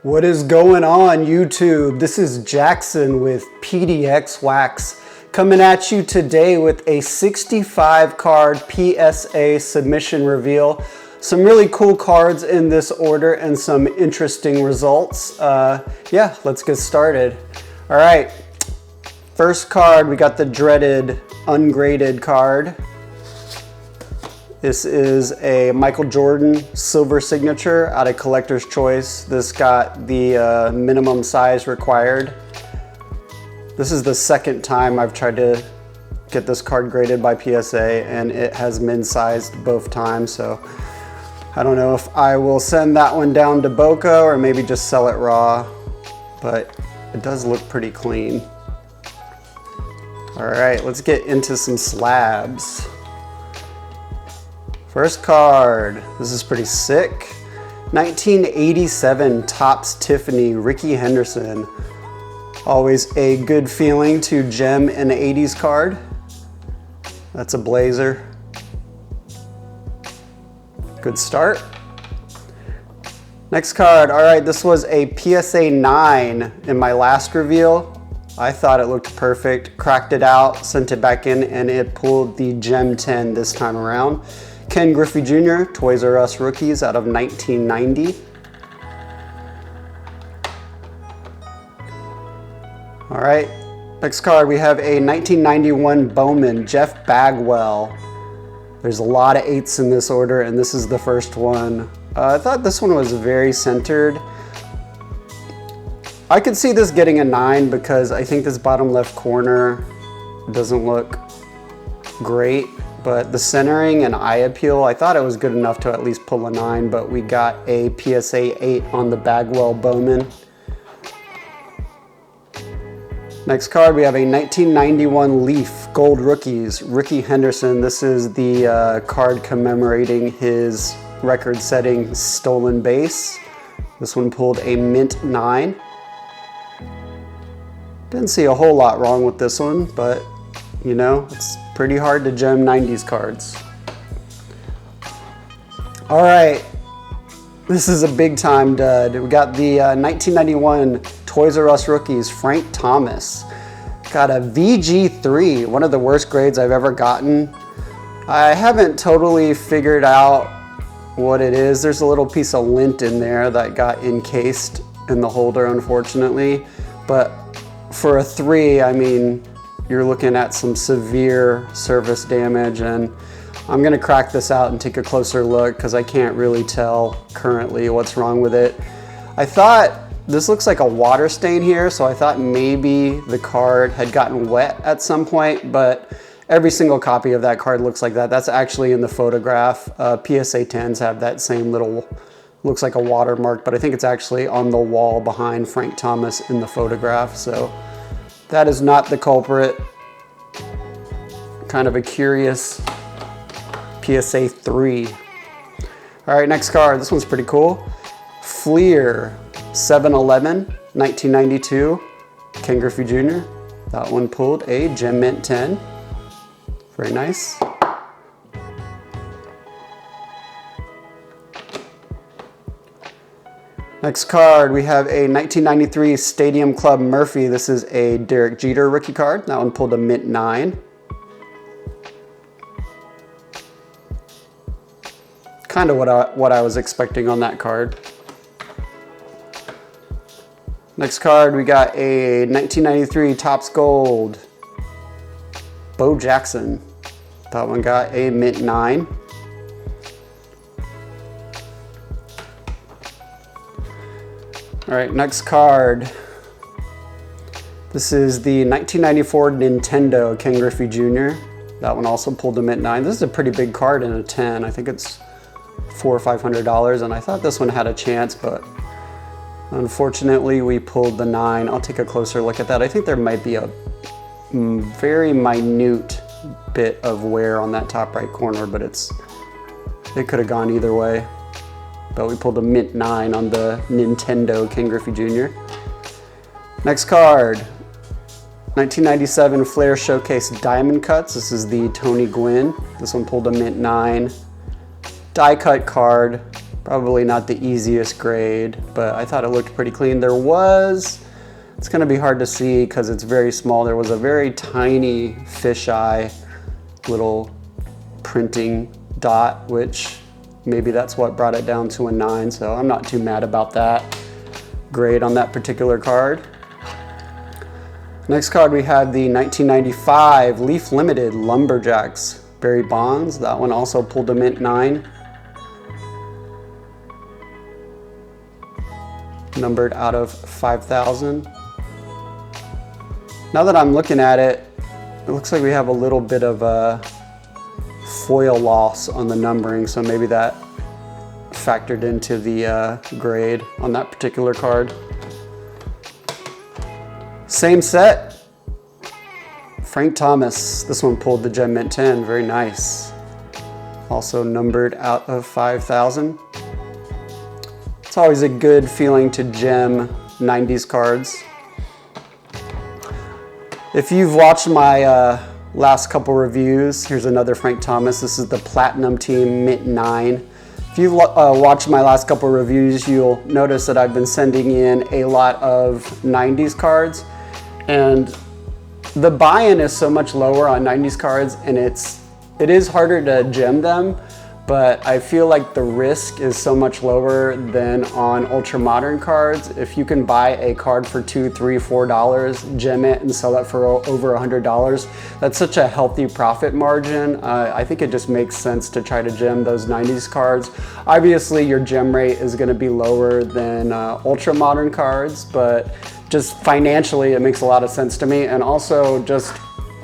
What is going on, YouTube? This is Jackson with PDX Wax coming at you today with a 65 card PSA submission reveal. Some really cool cards in this order and some interesting results. Yeah, let's get started. All right, first card, we got the dreaded ungraded card. This is a Michael Jordan silver signature out of Collector's Choice. This got the minimum size required. This is the second time I've tried to get this card graded by PSA and it has min-sized both times. So I don't know if I will send that one down to Boca or maybe just sell it raw, but it does look pretty clean. All right, let's get into some slabs. First card, this is pretty sick. 1987 Topps Tiffany Rickey Henderson. Always a good feeling to gem an 80s card. That's a blazer. Good start. Next card, all right, this was a PSA 9 in my last reveal. I thought it looked perfect, cracked it out, sent it back in, and it pulled the Gem 10 this time around. Ken Griffey Jr., Toys R Us Rookies out of 1990. All right, next card, we have a 1991 Bowman, Jeff Bagwell. There's a lot of 8s in this order, and this is the first one. I thought this one was very centered. I could see this getting a 9 because I think this bottom left corner doesn't look great. But the centering and eye appeal, I thought it was good enough to at least pull a 9, but we got a PSA 8 on the Bagwell Bowman. Next card, we have a 1991 Leaf Gold Rookies, Rickey Henderson. This is the card commemorating his record-setting stolen base. This one pulled a mint 9. Didn't see a whole lot wrong with this one, but you know, it's pretty hard to gem 90s cards. All right, this is a big time dud. We got the 1991 Toys R Us Rookies, Frank Thomas. Got a VG3, one of the worst grades I've ever gotten. I haven't totally figured out what it is. There's a little piece of lint in there that got encased in the holder, unfortunately. But for a 3, I mean, you're looking at some severe surface damage, and I'm gonna crack this out and take a closer look because I can't really tell currently what's wrong with it. I thought this looks like a water stain here, so I thought maybe the card had gotten wet at some point, but every single copy of that card looks like that. That's actually in the photograph. PSA 10s have that same little, looks like a watermark, but I think it's actually on the wall behind Frank Thomas in the photograph, so that is not the culprit. Kind of a curious PSA 3. All right, next card. This one's pretty cool. Fleer 7-11, 1992. Ken Griffey Jr. That one pulled a Gem Mint 10. Very nice. Next card, we have a 1993 Stadium Club Murphy. This is a Derek Jeter rookie card. That one pulled a mint 9. Kind of what I was expecting on that card. Next card, we got a 1993 Topps Gold, Bo Jackson. That one got a mint 9. All right, next card. This is the 1994 Nintendo Ken Griffey Jr. That one also pulled a mint 9. This is a pretty big card in a 10. I think it's $400 or $500, and I thought this one had a chance, but unfortunately we pulled the 9. I'll take a closer look at that. I think there might be a very minute bit of wear on that top right corner, but it could have gone either way. But we pulled a mint 9 on the Nintendo Ken Griffey Jr. Next card, 1997 Flair Showcase Diamond Cuts. This is the Tony Gwynn. This one pulled a mint 9. Die cut card. Probably not the easiest grade, but I thought it looked pretty clean. It's gonna be hard to see because it's very small. There was a very tiny fisheye little printing dot, which maybe that's what brought it down to a 9, so I'm not too mad about that grade on that particular card. Next card we have the 1995 Leaf Limited Lumberjacks Barry Bonds. That one also pulled a mint 9. Numbered out of 5,000. Now that I'm looking at it, it looks like we have a little bit of a foil loss on the numbering, so maybe that factored into the grade on that particular card. Same set, Frank Thomas. This one pulled the Gem Mint 10, very nice. Also numbered out of 5,000. It's always a good feeling to gem 90s cards. If you've watched my last couple reviews, here's another Frank Thomas. This is the Platinum Team Mint 9. If you've watched my last couple reviews, you'll notice that I've been sending in a lot of 90s cards, and the buy-in is so much lower on 90s cards, and it is harder to gem them, but I feel like the risk is so much lower than on ultra modern cards. If you can buy a card for $2, $3, $4, gem it and sell it for over $100, that's such a healthy profit margin. I think it just makes sense to try to gem those 90s cards. Obviously your gem rate is gonna be lower than ultra modern cards, but just financially it makes a lot of sense to me. And also just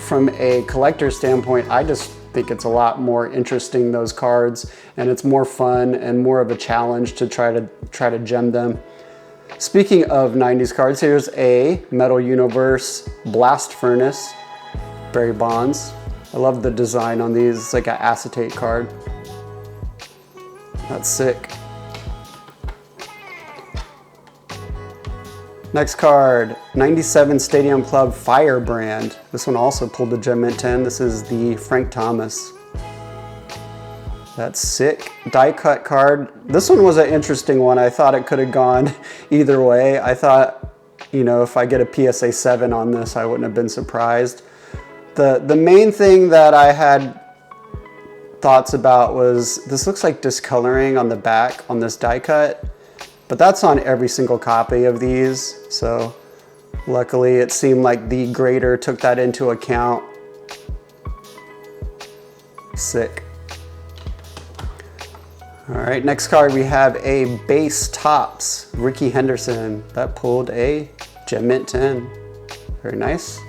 from a collector standpoint, I just think it's a lot more interesting, those cards, and it's more fun and more of a challenge to try to gem them. Speaking of 90s cards, here's a Metal Universe Blast Furnace Barry Bonds. I love the design on these. It's like an acetate card. That's sick. Next card, 97 Stadium Club Firebrand. This one also pulled the Gem Mint 10. This is the Frank Thomas. That's sick. Die cut card. This one was an interesting one. I thought it could have gone either way. I thought, you know, if I get a PSA 7 on this, I wouldn't have been surprised. The main thing that I had thoughts about was this looks like discoloring on the back on this die cut. But that's on every single copy of these, so luckily it seemed like the grader took that into account. Sick. All right, next card we have a base Topps Rickey Henderson. That pulled a Gem Mint 10. Very nice.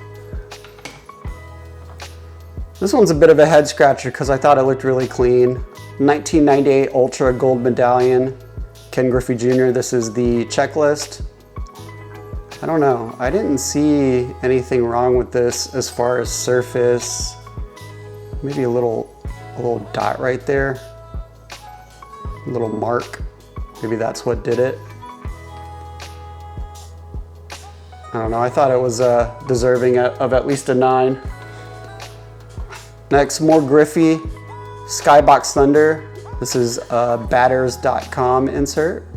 This one's a bit of a head scratcher because I thought it looked really clean. 1998 Ultra Gold Medallion. Ken Griffey Jr. This is the checklist. I don't know. I didn't see anything wrong with this as far as surface. Maybe a little dot right there. A little mark. Maybe that's what did it. I don't know. I thought it was deserving of at least a 9. Next, more Griffey. Skybox Thunder. This is a batters.com insert.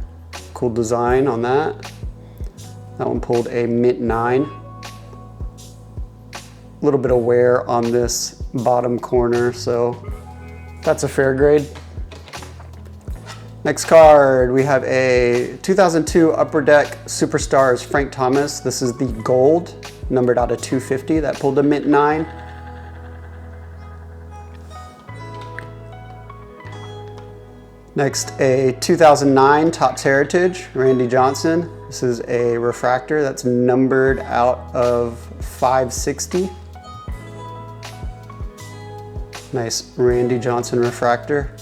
Cool design on that. That one pulled a mint 9. A little bit of wear on this bottom corner, so that's a fair grade. Next card, we have a 2002 Upper Deck Superstars Frank Thomas. This is the gold, numbered out of 250. That pulled a mint 9. Next, a 2009 Topps Heritage, Randy Johnson. This is a refractor that's numbered out of 560. Nice Randy Johnson refractor.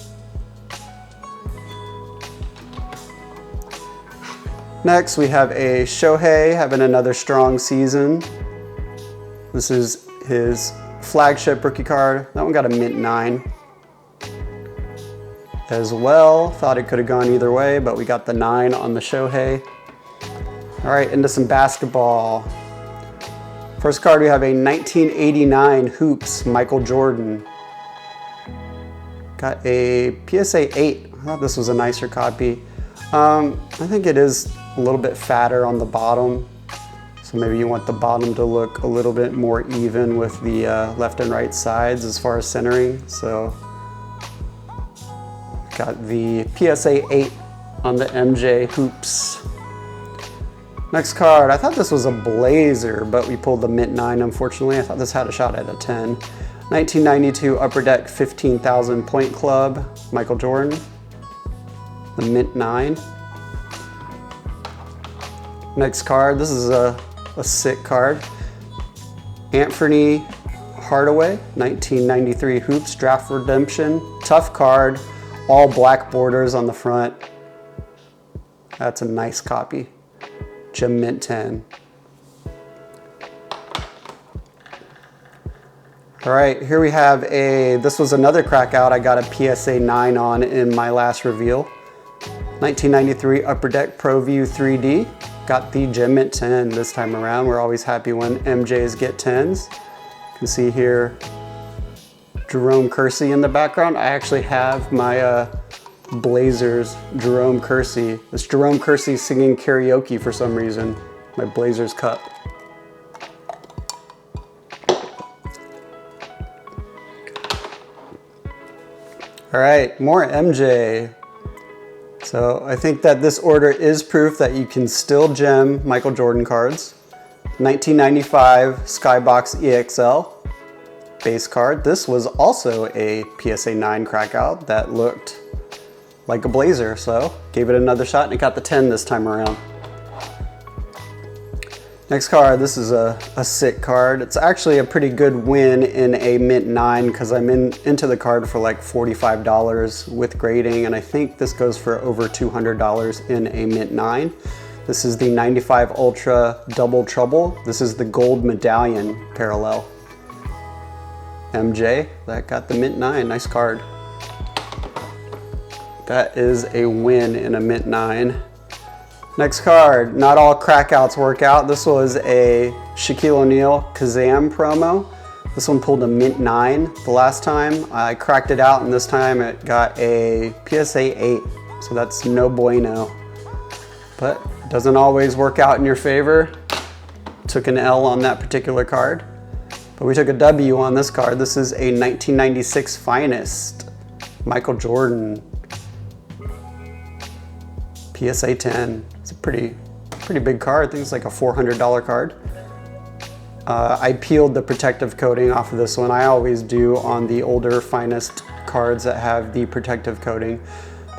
Next, we have a Shohei having another strong season. This is his flagship rookie card. That one got a mint 9. As well. Thought it could have gone either way, but we got the 9 on the Shohei. All right, into some basketball. First card, we have a 1989 Hoops Michael Jordan. Got a PSA 8. I thought this was a nicer copy. I think it is a little bit fatter on the bottom. So maybe you want the bottom to look a little bit more even with the left and right sides as far as centering. So got the PSA 8 on the MJ hoops. Next card, I thought this was a blazer, but we pulled the mint 9, unfortunately. I thought this had a shot at a 10. 1992 Upper Deck 15,000 Point Club, Michael Jordan. The mint 9. Next card, this is a sick card. Anthony Hardaway, 1993 Hoops Draft Redemption. Tough card, all black borders on the front. That's a nice copy. Gem mint 10. All right, here we have this was another crack out. I got a PSA 9 on in my last reveal. 1993 Upper Deck Pro View 3D. Got the Gem mint 10 this time around. We're always happy when MJs get 10s. You can see here Jerome Kersey in the background. I actually have my Blazers Jerome Kersey. It's Jerome Kersey singing karaoke for some reason. My Blazers cup. All right, more MJ. So I think that this order is proof that you can still gem Michael Jordan cards. 1995 Skybox EXL base card. This was also a PSA 9 crackout that looked like a blazer, so gave it another shot and it got the 10 this time around. Next card, this is a sick card. It's actually a pretty good win in a mint 9 because I'm into the card for like $45 with grading, and I think this goes for over $200 in a mint 9. This is the 95 Ultra Double Trouble. This is the gold medallion parallel. MJ, that got the mint 9, nice card. That is a win in a mint 9. Next card, not all crackouts work out. This was a Shaquille O'Neal Kazam promo. This one pulled a mint 9 the last time. I cracked it out and this time it got a PSA 8. So that's no bueno. But it doesn't always work out in your favor. Took an L on that particular card. But we took a W on this card. This is a 1996 Finest Michael Jordan PSA 10. It's a pretty big card. I think it's like a $400 card. I peeled the protective coating off of this one. I always do on the older Finest cards that have the protective coating.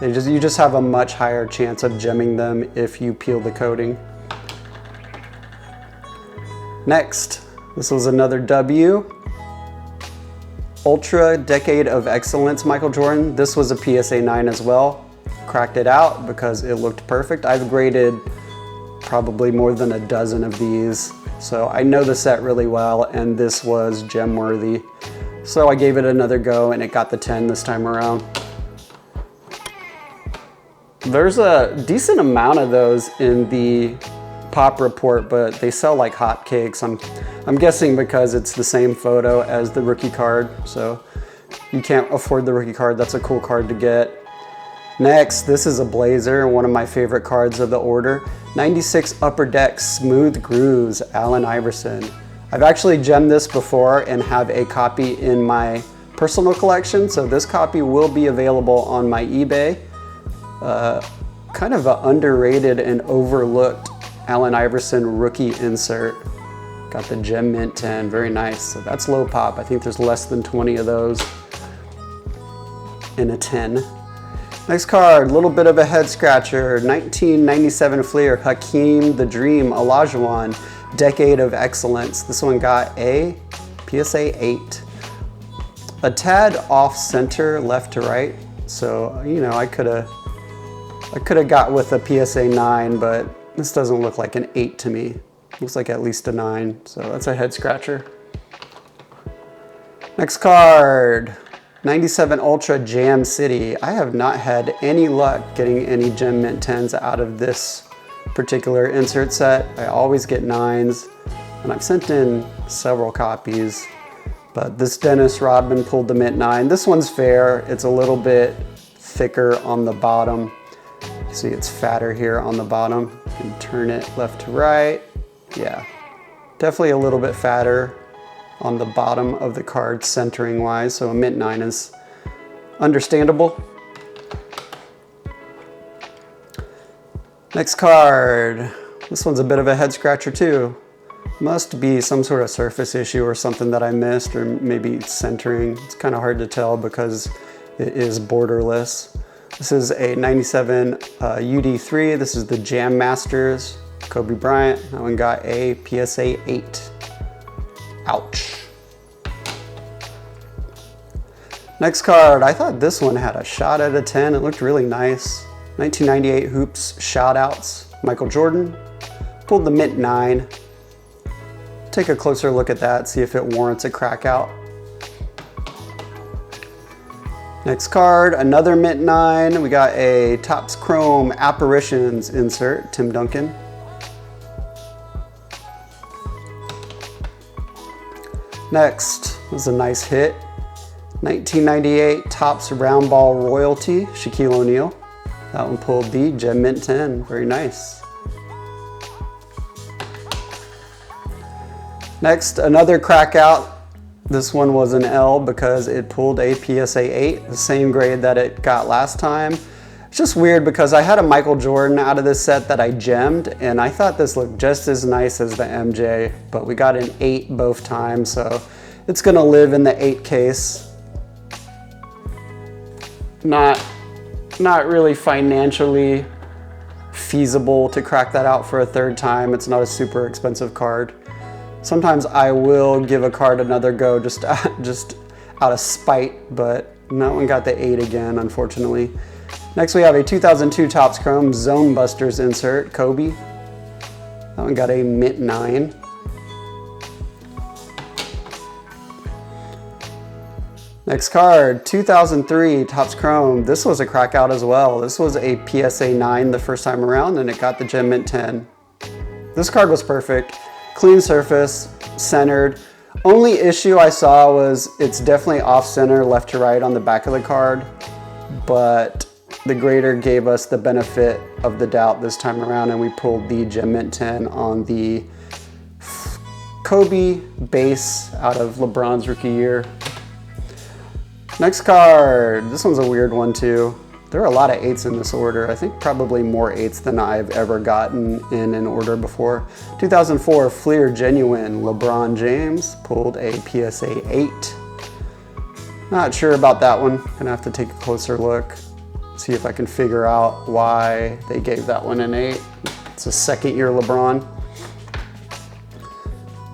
You just have a much higher chance of gemming them if you peel the coating. Next, this was another W. Ultra Decade of Excellence Michael Jordan. This was a PSA 9 as well. Cracked it out because it looked perfect. I've graded probably more than a dozen of these, so I know the set really well, and this was gem worthy. So I gave it another go and it got the 10 this time around. There's a decent amount of those in the pop report, but they sell like hotcakes. I'm guessing because it's the same photo as the rookie card, so you can't afford the rookie card. That's a cool card to get. Next, this is a blazer, one of my favorite cards of the order. 96 Upper Deck Smooth Grooves, Allen Iverson. I've actually gemmed this before and have a copy in my personal collection, so this copy will be available on my eBay. Kind of an underrated and overlooked Allen Iverson rookie insert. Got the Gem Mint 10, very nice. So that's low pop. I think there's less than 20 of those in a 10. Next card, a little bit of a head scratcher. 1997 Fleer, Hakeem the Dream Olajuwon, Decade of Excellence. This one got a PSA 8. A tad off center, left to right. So, you know, I could have got with a PSA 9, but this doesn't look like an 8 to me. Looks like at least a 9, so that's a head scratcher. Next card. 97 Ultra Jam City. I have not had any luck getting any Gem Mint 10s out of this particular insert set. I always get 9s, and I've sent in several copies. But this Dennis Rodman pulled the mint 9. This one's fair. It's a little bit thicker on the bottom. See, it's fatter here on the bottom. You can turn it left to right. Yeah, definitely a little bit fatter on the bottom of the card centering wise. So a mint 9 is understandable. Next card. This one's a bit of a head scratcher too. Must be some sort of surface issue or something that I missed, or maybe centering. It's kind of hard to tell because it is borderless. This is a 97 UD3. This is the Jam Masters, Kobe Bryant. That one got a PSA 8. Ouch. Next card, I thought this one had a shot at a 10. It looked really nice. 1998 Hoops Shout Outs, Michael Jordan. Pulled the mint 9. Take a closer look at that, see if it warrants a crack out. Next card, another mint 9. We got a Topps Chrome Apparitions insert, Tim Duncan. Next, this is a nice hit. 1998 Topps Round Ball Royalty, Shaquille O'Neal. That one pulled the Gem Mint 10, very nice. Next, another crack out. This one was an L because it pulled a PSA 8, the same grade that it got last time. It's just weird because I had a Michael Jordan out of this set that I gemmed, and I thought this looked just as nice as the MJ, but we got an 8 both times, so it's gonna live in the 8 case. Not really financially feasible to crack that out for a third time. It's not a super expensive card. Sometimes I will give a card another go just out of spite, but that one got the 8 again, unfortunately. Next we have a 2002 Topps Chrome Zone Busters insert, Kobe. That one got a mint 9. Next card, 2003 Topps Chrome. This was a crack out as well. This was a PSA 9 the first time around, and it got the Gem Mint 10. This card was perfect. Clean surface, centered. Only issue I saw was it's definitely off center, left to right on the back of the card, but the grader gave us the benefit of the doubt this time around, and we pulled the Gem Mint 10 on the Kobe base out of LeBron's rookie year. Next card, this one's a weird one too. There are a lot of 8s in this order. I think probably more 8s than I've ever gotten in an order before. 2004 Fleer Genuine LeBron James pulled a PSA 8. Not sure about that one. Gonna have to take a closer look. See if I can figure out why they gave that one an 8. It's a second year LeBron.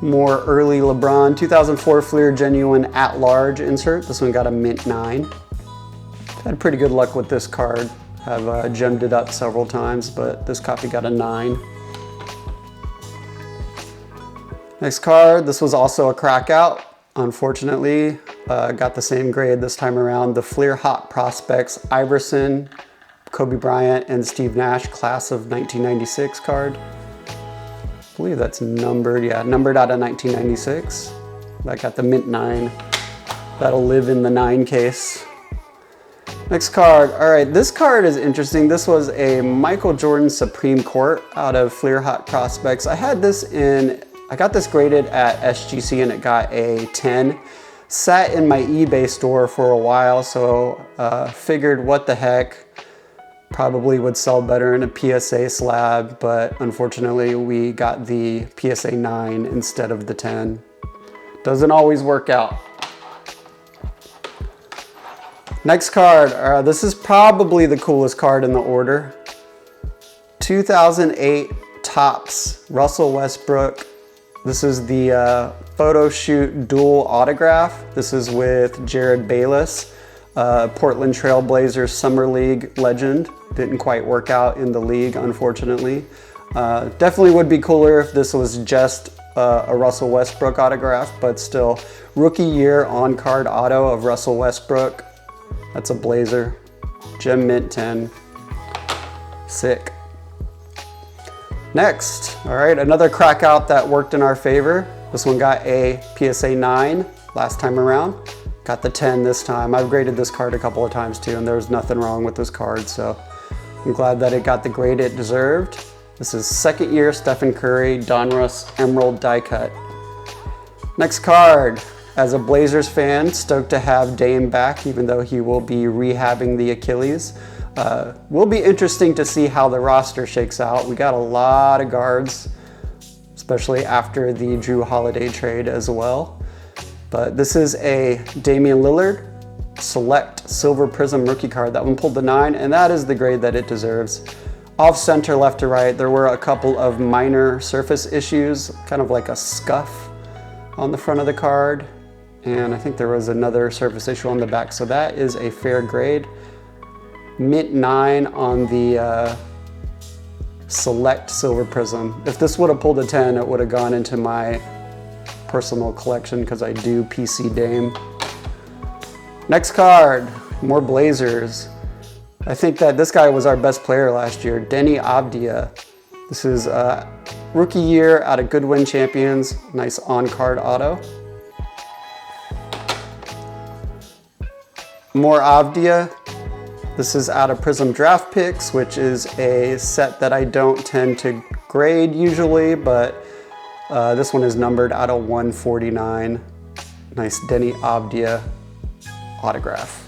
More early LeBron. 2004 Fleer Genuine At Large insert. This one got a mint 9. Had pretty good luck with this card. Have gemmed it up several times, but this copy got a 9. Next card, this was also a crack out. Unfortunately, got the same grade this time around. The Fleer Hot Prospects Iverson, Kobe Bryant, and Steve Nash class of 1996 card. I believe that's numbered, yeah, numbered out of 1996. That got the mint 9. That'll live in the 9 case. Next card, all right, this card is interesting. This was a Michael Jordan Supreme Court out of Fleer Hot Prospects. I got this graded at SGC and it got a 10. Sat in my eBay store for a while, so figured what the heck, probably would sell better in a PSA slab, but unfortunately we got the PSA 9 instead of the 10. Doesn't always work out. Next card, this is probably the coolest card in the order. 2008 Topps Russell Westbrook. This is the photo shoot dual autograph. This is with Jared Bayless, Portland Trail Blazers Summer League legend. Didn't quite work out in the league, unfortunately. Definitely would be cooler if this was just a Russell Westbrook autograph, but still, rookie year on card auto of Russell Westbrook. That's a Blazer. Gem Mint 10. Sick. Next, all right, another crack out that worked in our favor. This one got a PSA 9. last time around. Got the 10 this time. I've graded this card a couple of times too, and there was nothing wrong with this card, so I'm glad that it got the grade it deserved. This is second year Stephen Curry Donruss Emerald die cut. Next card. As a Blazers fan, stoked to have Dame back, even though he will be rehabbing the Achilles. Will be interesting to see how the roster shakes out. We got a lot of guards, especially after the Drew Holiday trade as well. But this is a Damian Lillard Select Silver Prism rookie card. That one pulled the 9, and that is the grade that it deserves. Off center, left to right, there were a couple of minor surface issues, kind of like a scuff on the front of the card. And I think there was another surface issue on the back, so that is a fair grade. Mint 9 on the Select Silver Prism. If this would have pulled a 10, it would have gone into my personal collection because I do PC Dame. Next card, more Blazers. I think that this guy was our best player last year, Denny Avdia. This is rookie year out of Goodwin Champions. Nice on-card auto. More Avdia. This is out of Prism Draft Picks, which is a set that I don't tend to grade usually, but this one is numbered out of 149. Nice Denny Avdia autograph.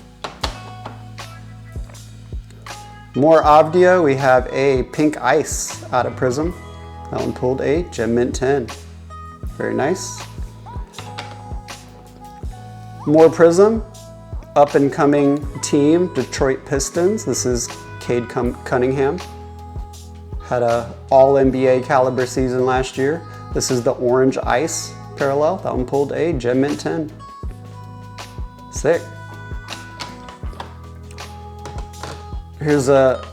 More Avdia. We have a Pink Ice out of Prism. That one pulled a Gem Mint 10. Very nice. More Prism. Up and coming team, Detroit Pistons. This is Cade Cunningham. Had a all-NBA caliber season last year. This is the Orange Ice parallel. That one pulled a Gem Mint 10. Sick. Here's a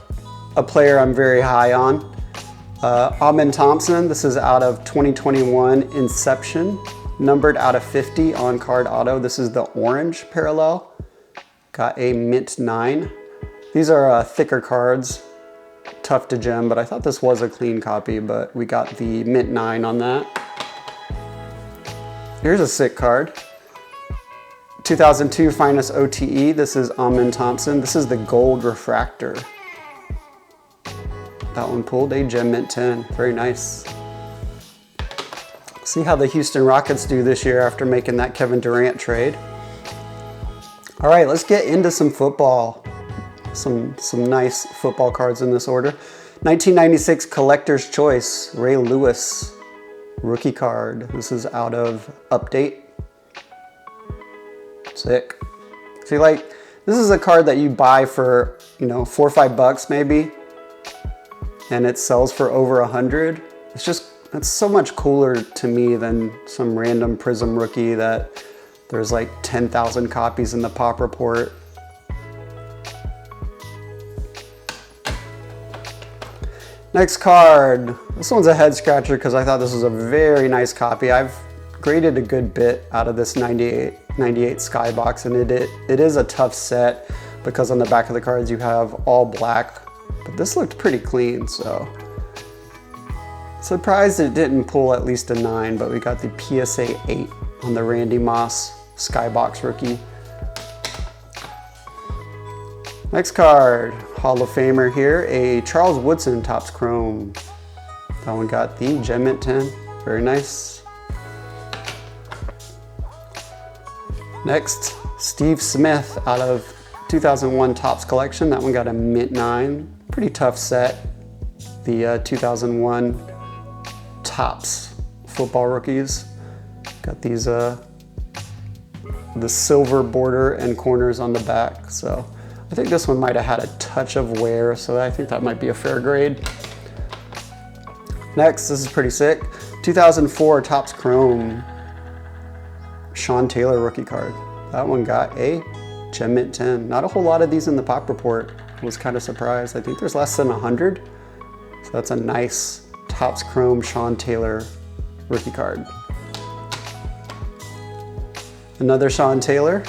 player I'm very high on. Amen Thompson. This is out of 2021 Inception. Numbered out of 50 on card auto. This is the Orange parallel. Got a Mint 9. These are thicker cards, tough to gem, but I thought this was a clean copy, but we got the Mint 9 on that. Here's a sick card. 2002 Finest OTE. This is Amen Thompson. This is the Gold Refractor. That one pulled a Gem Mint 10. Very nice. See how the Houston Rockets do this year after making that Kevin Durant trade. All right, let's get into some football. Some nice football cards in this order. 1996 Collector's Choice, Ray Lewis rookie card. This is out of Update. Sick. See, like, this is a card that you buy for, you know, $4 or $5 maybe, and it sells for over 100. It's so much cooler to me than some random Prism rookie that there's like 10,000 copies in the pop report. Next card. This one's a head scratcher because I thought this was a very nice copy. I've graded a good bit out of this 98 Skybox, and it is a tough set because on the back of the cards you have all black, but this looked pretty clean, so surprised it didn't pull at least a 9, but we got the PSA 8 on the Randy Moss Skybox rookie. Next card, Hall of Famer here, a Charles Woodson Topps Chrome. That one got the Gem Mint 10, very nice. Next, Steve Smith out of 2001 Topps Collection. That one got a Mint 9, pretty tough set. The 2001 Topps football rookies. Got these, the silver border and corners on the back. So I think this one might have had a touch of wear, so I think that might be a fair grade. Next, this is pretty sick. 2004 Topps Chrome Sean Taylor rookie card. That one got a Gem Mint 10. Not a whole lot of these in the pop report. I was kind of surprised. I think there's less than 100. So that's a nice Topps Chrome Sean Taylor rookie card. Another Sean Taylor.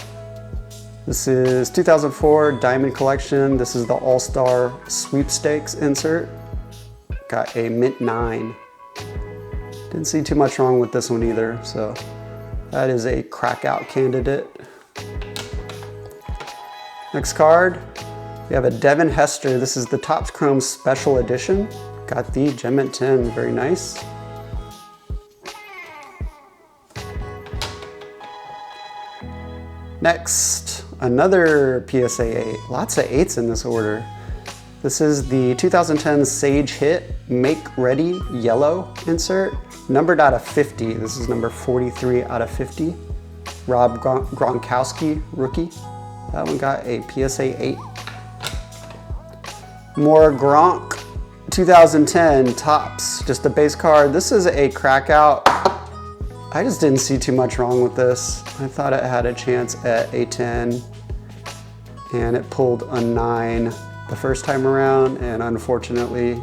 This is 2004 Diamond Collection. This is the All-Star Sweepstakes insert. Got a Mint 9. Didn't see too much wrong with this one either, so That is a crack out candidate. Next card, we have a Devin Hester. This is the Topps Chrome Special Edition. Got the gem at 10, very nice. Next, another PSA 8. Lots of 8s in this order. This is the 2010 Sage Hit Make Ready Yellow insert, numbered out of 50. This is number 43 out of 50. Rob Gronkowski, rookie. That one got a PSA 8. More Gronk, 2010 Topps, just a base card. This is a crack out. I just didn't see too much wrong with this. I thought it had a chance at a 10, and it pulled a 9 the first time around, and unfortunately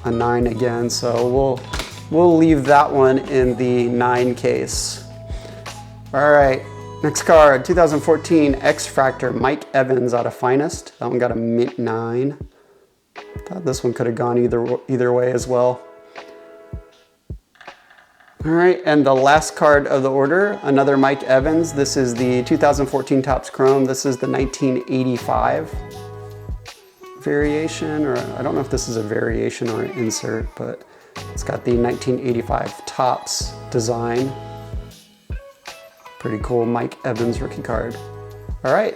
a 9 again. So we'll leave that one in the 9 case. All right, next card, 2014 X-Fractor Mike Evans out of Finest. That one got a mint 9. Thought this one could have gone either way as well. All right, and the last card of the order, another Mike Evans. This is the 2014 Topps Chrome. This is the 1985 variation, or I don't know if this is a variation or an insert, but it's got the 1985 Topps design. Pretty cool Mike Evans rookie card. All right,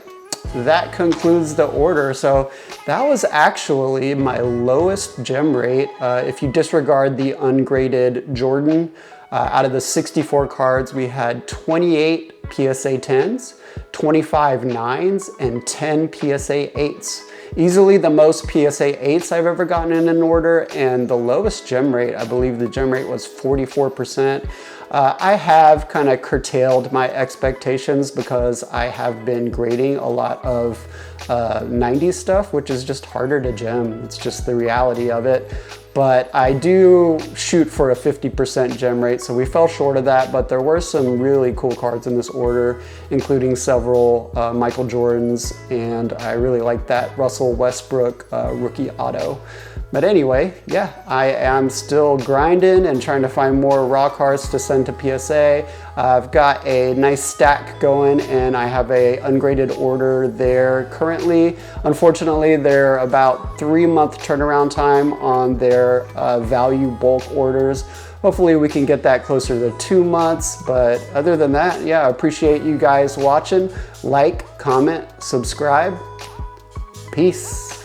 that concludes the order. So that was actually my lowest gem rate. If you disregard the ungraded Jordan, out of the 64 cards, we had 28 PSA 10s, 25 9s, and 10 PSA 8s. Easily the most PSA 8s I've ever gotten in an order, and the lowest gem rate, I believe the gem rate was 44%. I have kind of curtailed my expectations because I have been grading a lot of 90s stuff, which is just harder to gem. It's just the reality of it. But I do shoot for a 50% gem rate, so we fell short of that, but there were some really cool cards in this order, including several Michael Jordans, and I really like that Russell Westbrook rookie auto. But anyway, yeah, I am still grinding and trying to find more raw cards to send to PSA. I've got a nice stack going, and I have a ungraded order there currently. Unfortunately, they're about 3-month turnaround time on their value bulk orders. Hopefully we can get that closer to 2 months, but other than that, yeah, I appreciate you guys watching. Like, comment, subscribe. Peace.